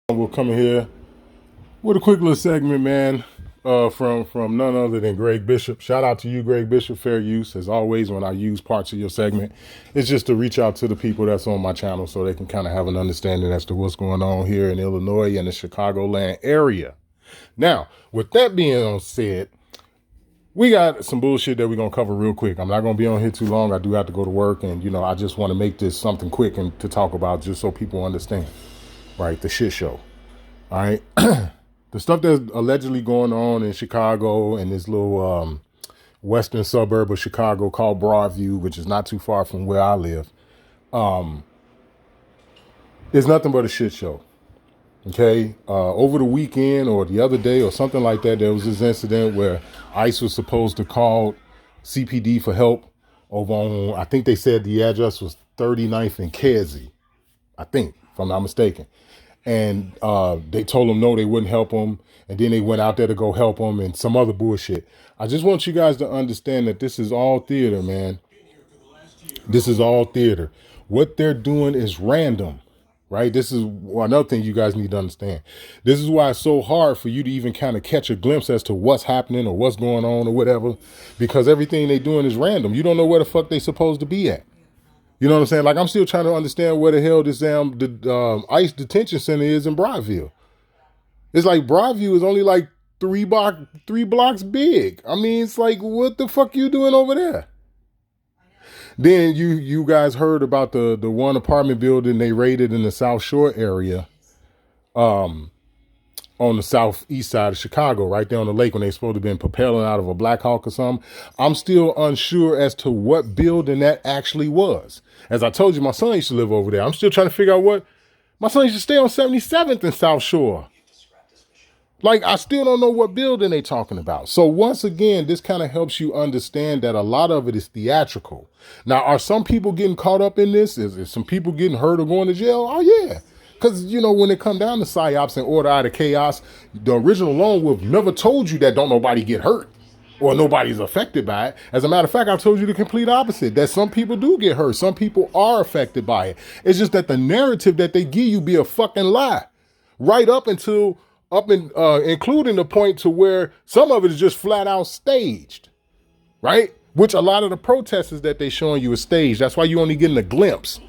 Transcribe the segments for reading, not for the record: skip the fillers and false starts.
We'll come in here with a quick little segment, man, from none other than Greg Bishop. Shout out to you, Greg Bishop. Fair use, as always. When I use parts of your segment, it's just to reach out to the people that's on my channel so they can kind of have an understanding as to what's going on here in Illinois and the Chicagoland area. Now, with that being said, we got some bullshit that we're going to cover real quick. I'm not going to be on here too long. I do have to go to work, and, I just want to make this something quick and to talk about just so people understand, right? The shit show, all right? The stuff that's allegedly going on in Chicago and this little western suburb of Chicago called Broadview, which is not too far from where I live, is nothing but a shit show. Okay, over the weekend or the other day or something like that, there was this incident where ICE was supposed to call CPD for help over on, I think they said the address was 39th and Kedzie, I think, if I'm not mistaken. And they told them no, they wouldn't help them. And then they went out there to go help them and some other bullshit. I just want you guys to understand that this is all theater, man. This is all theater. What they're doing is random. Right? This is another thing you guys need to understand. This is why it's so hard for you to even kind of catch a glimpse as to what's happening or what's going on or whatever, because everything they're doing is random. You don't know where the fuck they supposed to be at. You know what I'm saying? Like, I'm still trying to understand where the hell this ICE detention center is in Broadview. It's like Broadview is only like three blocks big. I mean, it's like, what the fuck you doing over there? Then you guys heard about the one apartment building they raided in the South Shore area, on the southeast side of Chicago, right there on the lake, when they supposed to have been propelling out of a Black Hawk or something. I'm still unsure as to what building that actually was. As I told you, my son used to live over there. I'm still trying to figure out what. My son used to stay on 77th and South Shore. Like, I still don't know what building they talking about. So once again, this kind of helps you understand that a lot of it is theatrical. Now, are some people getting caught up in this? Is some people getting hurt or going to jail? Oh, yeah. Because, when it come down to PSYOPs and order out of chaos, the original loan would have never told you that don't nobody get hurt or nobody's affected by it. As a matter of fact, I told you the complete opposite, that some people do get hurt. Some people are affected by it. It's just that the narrative that they give you be a fucking lie. Right up until... including the point to where some of it is just flat out staged, right? Which a lot of the protesters that they showing you is staged. That's why you only getting a glimpse.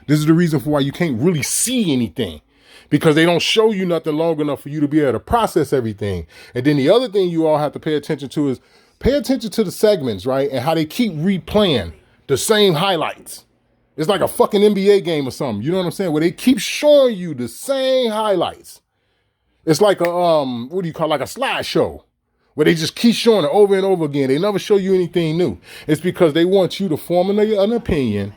This is the reason for why you can't really see anything, because they don't show you nothing long enough for you to be able to process everything. And then the other thing you all have to pay attention to is pay attention to the segments, right? And how they keep replaying the same highlights. It's like a fucking NBA game or something. You know what I'm saying? Where they keep showing you the same highlights. It's like a, like a slideshow where they just keep showing it over and over again. They never show you anything new. It's because they want you to form an opinion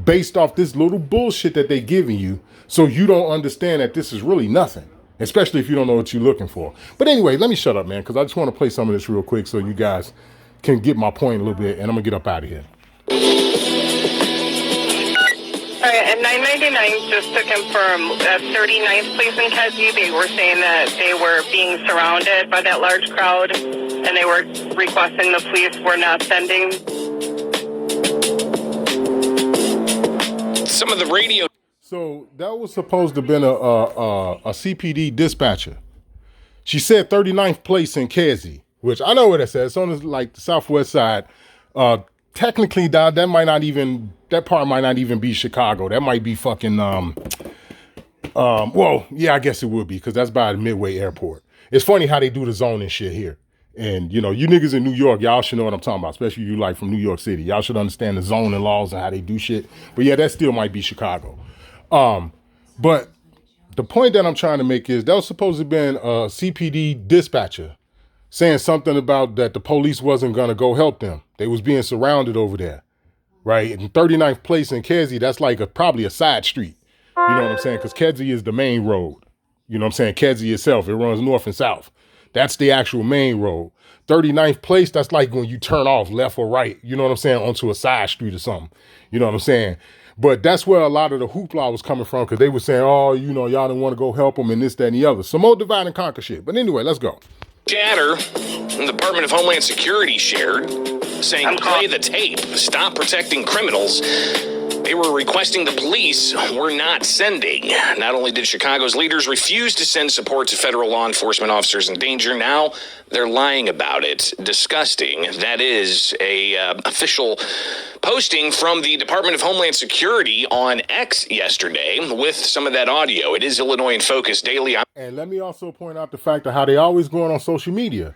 based off this little bullshit that they're giving you, so you don't understand that this is really nothing, especially if you don't know what you're looking for. But anyway, let me shut up, man, because I just want to play some of this real quick so you guys can get my point a little bit, and I'm going to get up out of here. All right, at 999, just to confirm, at 39th place in Kedzie, they were saying that they were being surrounded by that large crowd, and they were requesting the police were not sending. Some of the radio. So that was supposed to have been a CPD dispatcher. She said 39th place in Kedzie, which I know what it says. It's on the southwest side. Technically, that part might not even be Chicago. That might be fucking, well, yeah, I guess it would be, because that's by the Midway Airport. It's funny how they do the zoning shit here. And, you niggas in New York, y'all should know what I'm talking about, especially you from New York City. Y'all should understand the zoning laws and how they do shit. But yeah, that still might be Chicago. But the point that I'm trying to make is that was supposed to have been a CPD dispatcher saying something about that the police wasn't going to go help them. They was being surrounded over there, right? In 39th place in Kedzie, that's like probably a side street. You know what I'm saying? Because Kedzie is the main road. You know what I'm saying? Kedzie itself, it runs north and south. That's the actual main road. 39th place, that's like when you turn off left or right, you know what I'm saying, onto a side street or something. You know what I'm saying? But that's where a lot of the hoopla was coming from, because they were saying, oh, y'all didn't want to go help them and this, that, and the other. Some more divide and conquer shit. But anyway, let's go. Chatter, the Department of Homeland Security shared, saying play the tape, stop protecting criminals. they were requesting the police were not sending. Not only did Chicago's leaders refuse to send support to federal law enforcement officers in danger, now they're lying about it. Disgusting. That is a official posting from the Department of Homeland Security on X yesterday with some of that audio. It is Illinois in Focus Daily. And let me also point out the fact of how they always going on social media.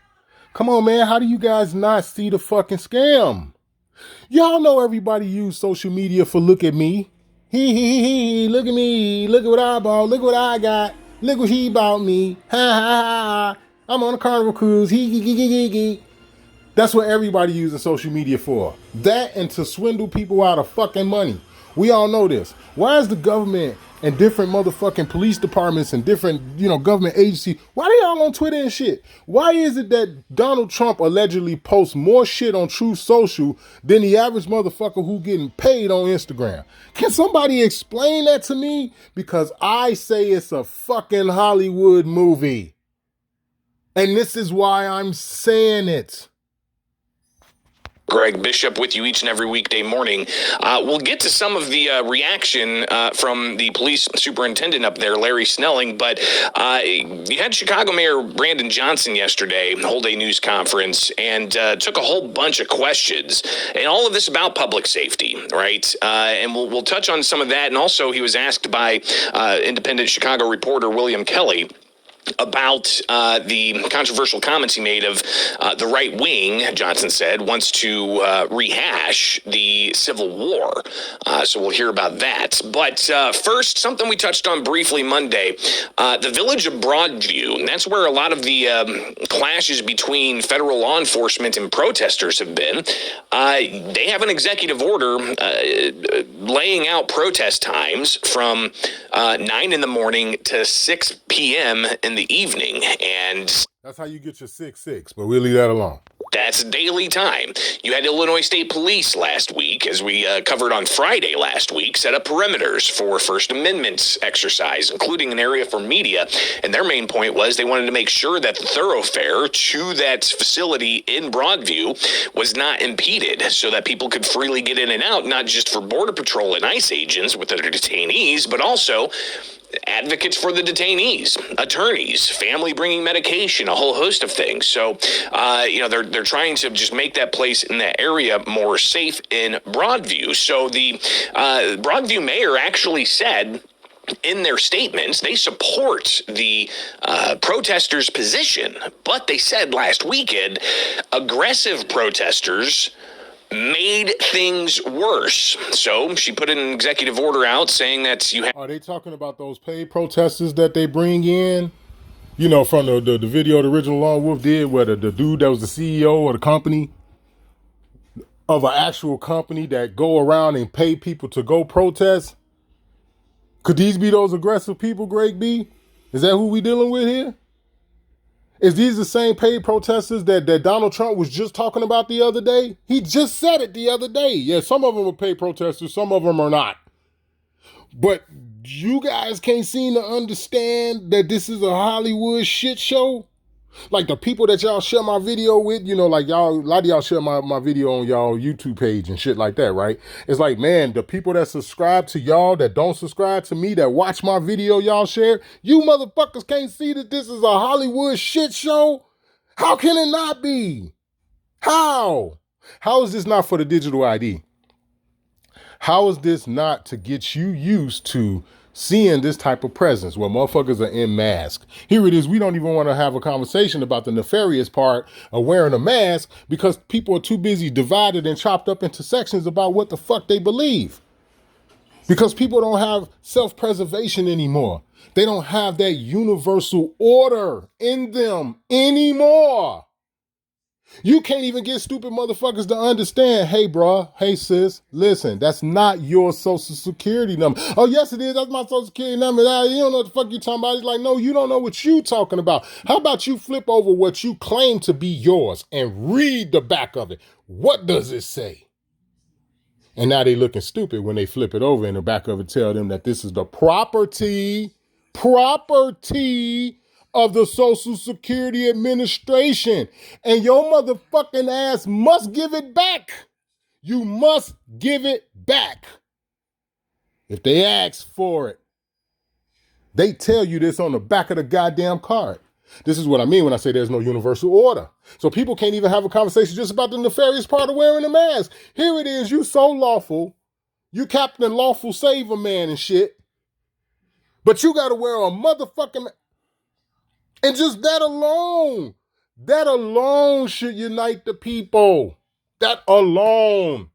Come on, man. How do you guys not see the fucking scam? Y'all know everybody use social media for look at me. He, look at me. Look at what I bought. Look what I got. Look what he bought me. Ha, ha, ha. I'm on a Carnival cruise. He. That's what everybody uses social media for. That and to swindle people out of fucking money. We all know this. Why is the government and different motherfucking police departments and different, government agencies, why they all on Twitter and shit? Why is it that Donald Trump allegedly posts more shit on Truth Social than the average motherfucker who getting paid on Instagram? Can somebody explain that to me? Because I say it's a fucking Hollywood movie. And this is why I'm saying it. Greg Bishop with you each and every weekday morning. We'll get to some of the reaction from the police superintendent up there, Larry Snelling, but you had Chicago Mayor Brandon Johnson yesterday hold a news conference and took a whole bunch of questions, and all of this about public safety, right? And we'll touch on some of that, and also he was asked by independent Chicago reporter William Kelly about the controversial comments he made of the right wing, Johnson said, wants to rehash the Civil War. So we'll hear about that. But first, something we touched on briefly Monday, the village of Broadview. And that's where a lot of the clashes between federal law enforcement and protesters have been. They have an executive order laying out protest times from 9 in the morning to 6 p.m. in the evening, and that's how you get your 6-6, but we'll leave that alone. That's daily time. You had Illinois State Police last week, as we covered on Friday last week, set up perimeters for First Amendment exercise, including an area for media. And their main point was they wanted to make sure that the thoroughfare to that facility in Broadview was not impeded so that people could freely get in and out, not just for Border Patrol and ICE agents with their detainees, but also advocates for the detainees, attorneys, family bringing medication, a whole host of things. So, they're trying to just make that place in that area more safe in Broadview. So the Broadview mayor actually said in their statements, they support the protesters' position, but they said last weekend, aggressive protesters made things worse. So she put an executive order out saying that you have... Are they talking about those paid protesters that they bring in? From the video the original Lone Wolf did, where the dude that was the CEO of the company, of an actual company that go around and pay people to go protest? Could these be those aggressive people, Greg B? Is that who we dealing with here? Is these the same paid protesters that Donald Trump was just talking about the other day? He just said it the other day. Yeah, some of them are paid protesters, some of them are not. But you guys can't seem to understand that this is a Hollywood shit show? Like the people that y'all share my video with, like y'all, a lot of y'all share my video on y'all YouTube page and shit like that, right? It's like, man, the people that subscribe to y'all, that don't subscribe to me, that watch my video y'all share, you motherfuckers can't see that this is a Hollywood shit show? How can it not be? How? How is this not for the digital ID? How is this not to get you used to seeing this type of presence where motherfuckers are in masks? Here it is. We don't even want to have a conversation about the nefarious part of wearing a mask because people are too busy divided and chopped up into sections about what the fuck they believe. Because people don't have self-preservation anymore. They don't have that universal order in them anymore. You can't even get stupid motherfuckers to understand, hey, bro, hey, sis, listen, that's not your social security number. Oh, yes, it is. That's my social security number. You don't know what the fuck you're talking about. It's like, no, you don't know what you're talking about. How about you flip over what you claim to be yours and read the back of it? What does it say? And now they looking stupid when they flip it over and the back of it tell them that this is the property of the Social Security Administration. And your motherfucking ass must give it back. You must give it back. If they ask for it, they tell you this on the back of the goddamn card. This is what I mean when I say there's no universal order. So people can't even have a conversation just about the nefarious part of wearing a mask. Here it is, you so lawful, you Captain Lawful Saver Man and shit, but you gotta wear a motherfucking mask. And just that alone should unite the people. That alone.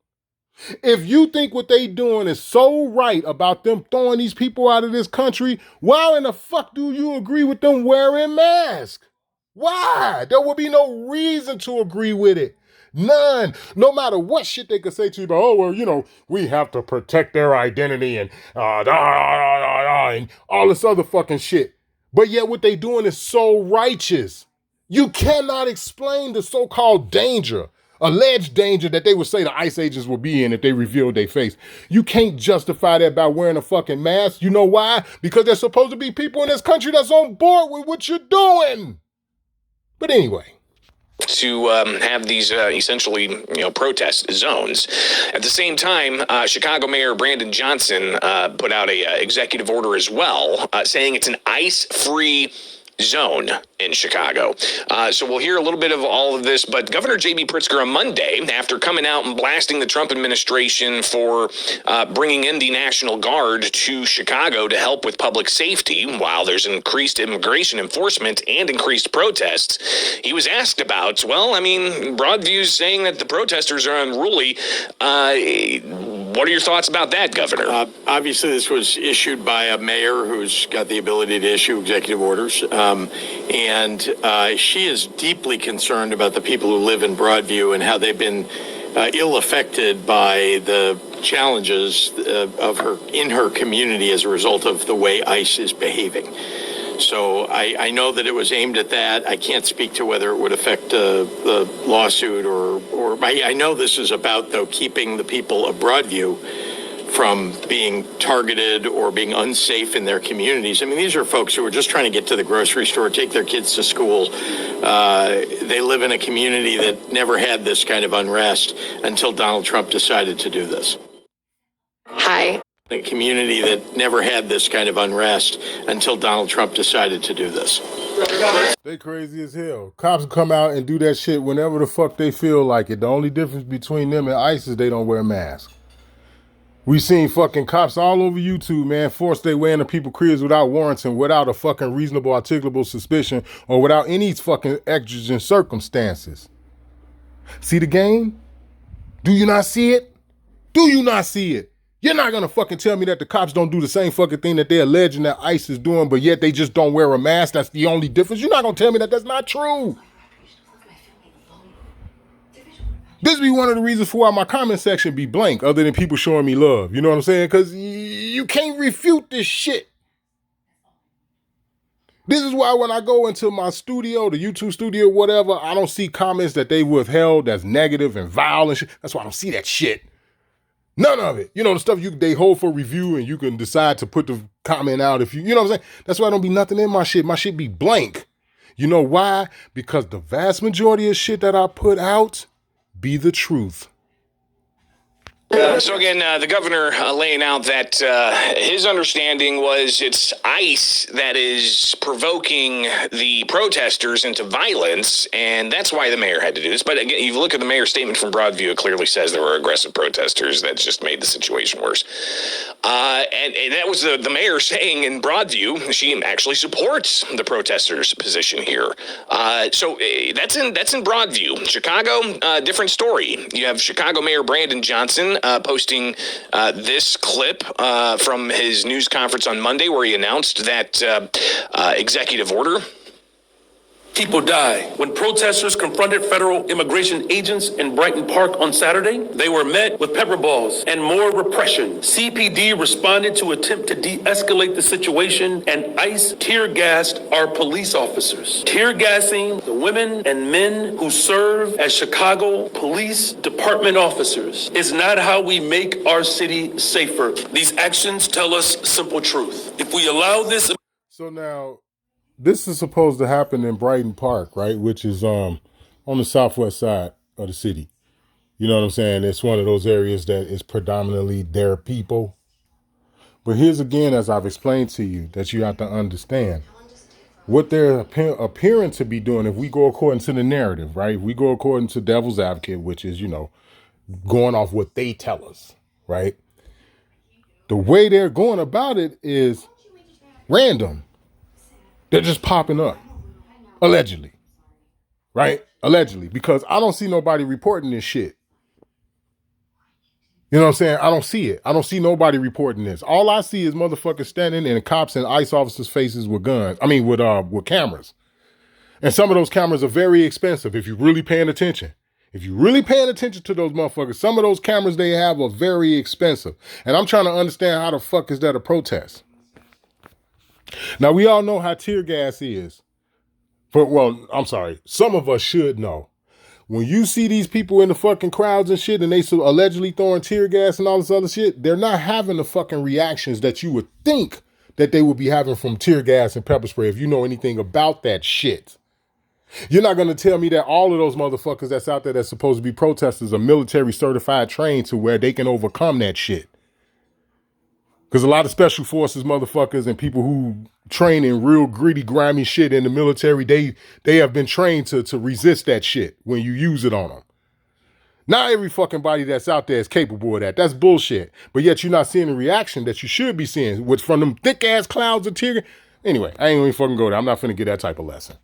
If you think what they doing is so right about them throwing these people out of this country, why in the fuck do you agree with them wearing masks? Why? There would be no reason to agree with it. None. No matter what shit they could say to you about, oh, well, you know, we have to protect their identity and and all this other fucking shit. But yet what they doing is so righteous. You cannot explain the so-called danger, alleged danger that they would say the ICE agents will be in if they revealed their face. You can't justify that by wearing a fucking mask. You know why? Because there's supposed to be people in this country that's on board with what you're doing. But anyway. To have these essentially, protest zones. At the same time, Chicago Mayor Brandon Johnson put out a executive order as well, saying it's an ICE-free zone in Chicago. So we'll hear a little bit of all of this, but Governor J.B. Pritzker on Monday, after coming out and blasting the Trump administration for bringing in the National Guard to Chicago to help with public safety while there's increased immigration enforcement and increased protests, he was asked about, Broadview's saying that the protesters are unruly. What are your thoughts about that, Governor? Obviously, this was issued by a mayor who's got the ability to issue executive orders. And she is deeply concerned about the people who live in Broadview and how they've been ill affected by the challenges of her community as a result of the way ICE is behaving. So I know that it was aimed at that. I can't speak to whether it would affect the lawsuit or I know this is about, though, keeping the people of Broadview from being targeted or being unsafe in their communities. These are folks who are just trying to get to the grocery store, take their kids to school. They live in a community that never had this kind of unrest until Donald Trump decided to do this. Hi. A community that never had this kind of unrest until Donald Trump decided to do this. They crazy as hell. Cops come out and do that shit whenever the fuck they feel like it. The only difference between them and ICE is they don't wear masks. We seen fucking cops all over YouTube, man, force their way into people's cribs without warrants and without a fucking reasonable, articulable suspicion or without any fucking exigent circumstances. See the game? Do you not see it? Do you not see it? You're not gonna fucking tell me that the cops don't do the same fucking thing that they're alleging that ICE is doing, but yet they just don't wear a mask. That's the only difference. You're not gonna tell me that that's not true. This be one of the reasons for why my comment section be blank, other than people showing me love. You know what I'm saying? Because you can't refute this shit. This is why when I go into my studio, the YouTube studio, whatever, I don't see comments that they withheld that's negative and vile and shit. That's why I don't see that shit. None of it. You know, the stuff they hold for review and you can decide to put the comment out if you know what I'm saying? That's why I don't be nothing in my shit. My shit be blank. You know why? Because the vast majority of shit that I put out be the truth. So again, the governor laying out that his understanding was it's ICE that is provoking the protesters into violence, and that's why the mayor had to do this. But again, you look at the mayor's statement from Broadview, it clearly says there were aggressive protesters that just made the situation worse. And that was the mayor saying in Broadview, she actually supports the protesters' position here. So that's in Broadview. Chicago, different story. You have Chicago Mayor Brandon Johnson posting this clip from his news conference on Monday where he announced that executive order. People die. When protesters confronted federal immigration agents in Brighton Park on Saturday, they were met with pepper balls and more repression. CPD responded to attempt to de-escalate the situation, and ICE tear-gassed our police officers. Tear-gassing the women and men who serve as Chicago Police Department officers is not how we make our city safer. These actions tell us simple truth. If we allow this... So now... this is supposed to happen in Brighton Park, right? Which is on the southwest side of the city. You know what I'm saying? It's one of those areas that is predominantly their people. But here's again, as I've explained to you, that you have to understand what they're appearing to be doing. If we go according to the narrative, right? If we go according to devil's advocate, which is, going off what they tell us, right? The way they're going about it is random. They're just popping up, allegedly, right? Allegedly, because I don't see nobody reporting this shit. You know what I'm saying? I don't see it. I don't see nobody reporting this. All I see is motherfuckers standing in cops and ICE officers' faces with guns. I mean, with cameras. And some of those cameras are very expensive if you're really paying attention. If you're really paying attention to those motherfuckers, some of those cameras they have are very expensive. And I'm trying to understand how the fuck is that a protest? Now, we all know how tear gas is. Some of us should know. When you see these people in the fucking crowds and shit and they allegedly throwing tear gas and all this other shit, they're not having the fucking reactions that you would think that they would be having from tear gas and pepper spray if you know anything about that shit. You're not going to tell me that all of those motherfuckers that's out there that's supposed to be protesters are military certified trained to where they can overcome that shit. Because a lot of special forces motherfuckers and people who train in real gritty, grimy shit in the military, they have been trained to resist that shit when you use it on them. Not every fucking body that's out there is capable of that. That's bullshit. But yet you're not seeing the reaction that you should be seeing, which from them thick ass clouds of tear. Anyway, I ain't gonna fucking go there. I'm not finna get that type of lesson.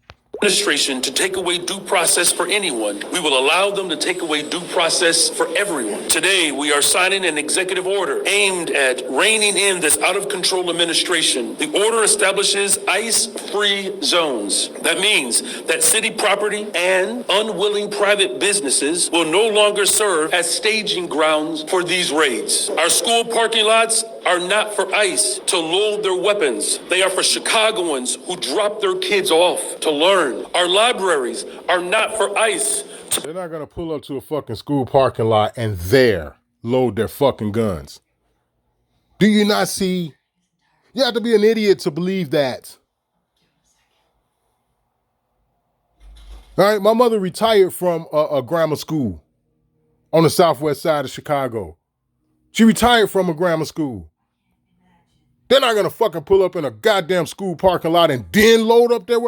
Administration to take away due process for anyone. We will allow them to take away due process for everyone. Today, we are signing an executive order aimed at reining in this out-of-control administration. The order establishes ICE-free zones. That means that city property and unwilling private businesses will no longer serve as staging grounds for these raids. Our school parking lots are not for ICE to load their weapons. They are for Chicagoans who drop their kids off to learn. Our libraries are not for ICE. They're not going to pull up to a fucking school parking lot and there load their fucking guns. Do you not see? You have to be an idiot to believe that. All right, my mother retired from a grammar school on the southwest side of Chicago. She retired from a grammar school. They're not going to fucking pull up in a goddamn school parking lot and then load up their...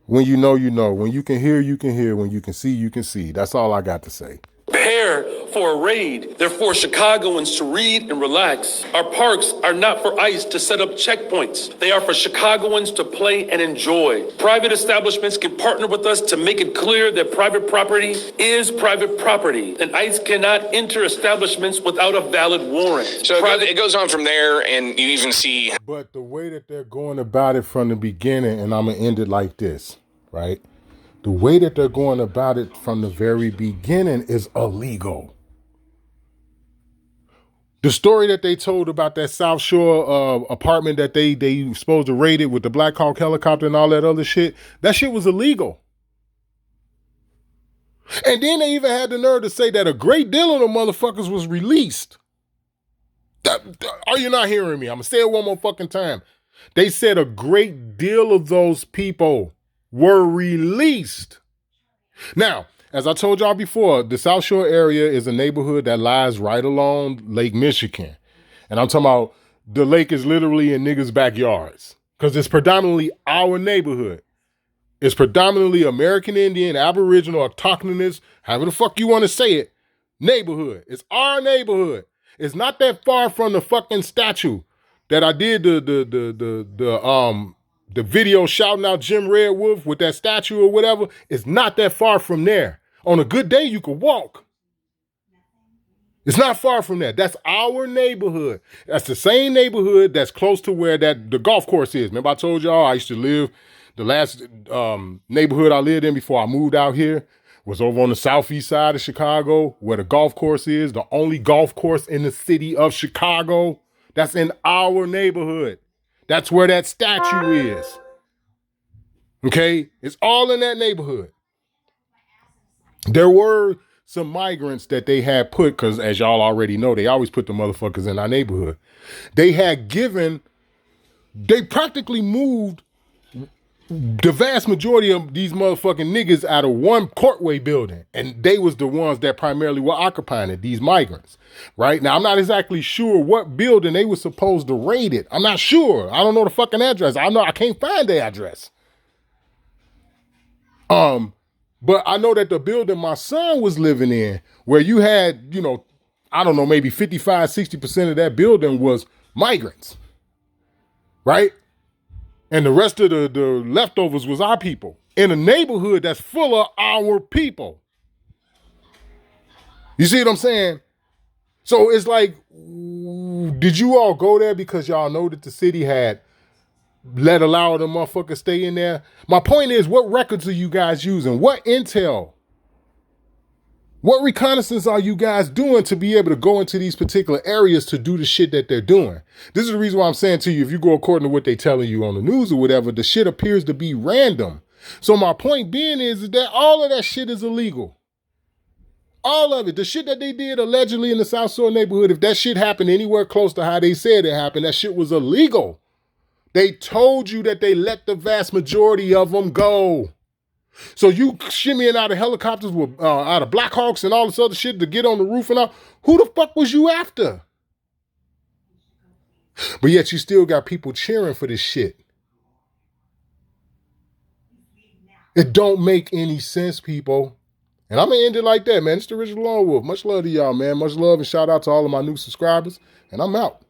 When you know, you know. When you can hear, you can hear. When you can see, you can see. That's all I got to say. Prepare for a raid. They're for Chicagoans to read and relax. Our parks are not for ICE to set up checkpoints. They are for Chicagoans to play and enjoy. Private establishments can partner with us to make it clear that private property is private property, and ICE cannot enter establishments without a valid warrant. So it goes on from there, and you even see... But the way that they're going about it from the beginning, and I'm going to end it like this, right? The way that they're going about it from the very beginning is illegal. The story that they told about that South Shore apartment that they supposed to raid it with the Black Hawk helicopter and all that other shit, that shit was illegal. And then they even had the nerve to say that a great deal of the motherfuckers was released. Are you not hearing me? I'm going to say it one more fucking time. They said a great deal of those people were released. Now, as I told y'all before, the South Shore area is a neighborhood that lies right along Lake Michigan. And I'm talking about the lake is literally in niggas' backyards because it's predominantly our neighborhood. It's predominantly American Indian, Aboriginal, autochthonous, however the fuck you want to say it, neighborhood. It's our neighborhood. It's not that far from the fucking statue that I did the video shouting out Jim Red Wolf with that statue or whatever. It's not that far from there. On a good day, you could walk. It's not far from that. That's our neighborhood. That's the same neighborhood that's close to where the golf course is. Remember I told y'all I used to live, the last neighborhood I lived in before I moved out here was over on the southeast side of Chicago where the golf course is, the only golf course in the city of Chicago. That's in our neighborhood. That's where that statue is. Okay? It's all in that neighborhood. There were some migrants that they had put, because as y'all already know, they always put the motherfuckers in our neighborhood. They practically moved the vast majority of these motherfucking niggas out of one courtway building, and they was the ones that primarily were occupying it, these migrants, right? Now, I'm not exactly sure what building they were supposed to raid it. I'm not sure. I don't know the fucking address. I can't find the address. But I know that the building my son was living in, where you had, you know, I don't know, maybe 55, 60% of that building was migrants, right? And the rest of the leftovers was our people in a neighborhood that's full of our people. You see what I'm saying? So it's like, did you all go there because y'all know that the city had allow the motherfuckers stay in there? My point is, what records are you guys using? What intel? What reconnaissance are you guys doing to be able to go into these particular areas to do the shit that they're doing? This is the reason why I'm saying to you, if you go according to what they're telling you on the news or whatever, the shit appears to be random. So my point being is that all of that shit is illegal. All of it. The shit that they did allegedly in the South Shore neighborhood, if that shit happened anywhere close to how they said it happened, that shit was illegal. They told you that they let the vast majority of them go. So you shimmying out of helicopters with out of Black Hawks and all this other shit to get on the roof and all. Who the fuck was you after? But yet you still got people cheering for this shit. It don't make any sense, people. And I'm going to end it like that, man. It's the Original Lone Wolf. Much love to y'all, man. Much love and shout out to all of my new subscribers. And I'm out.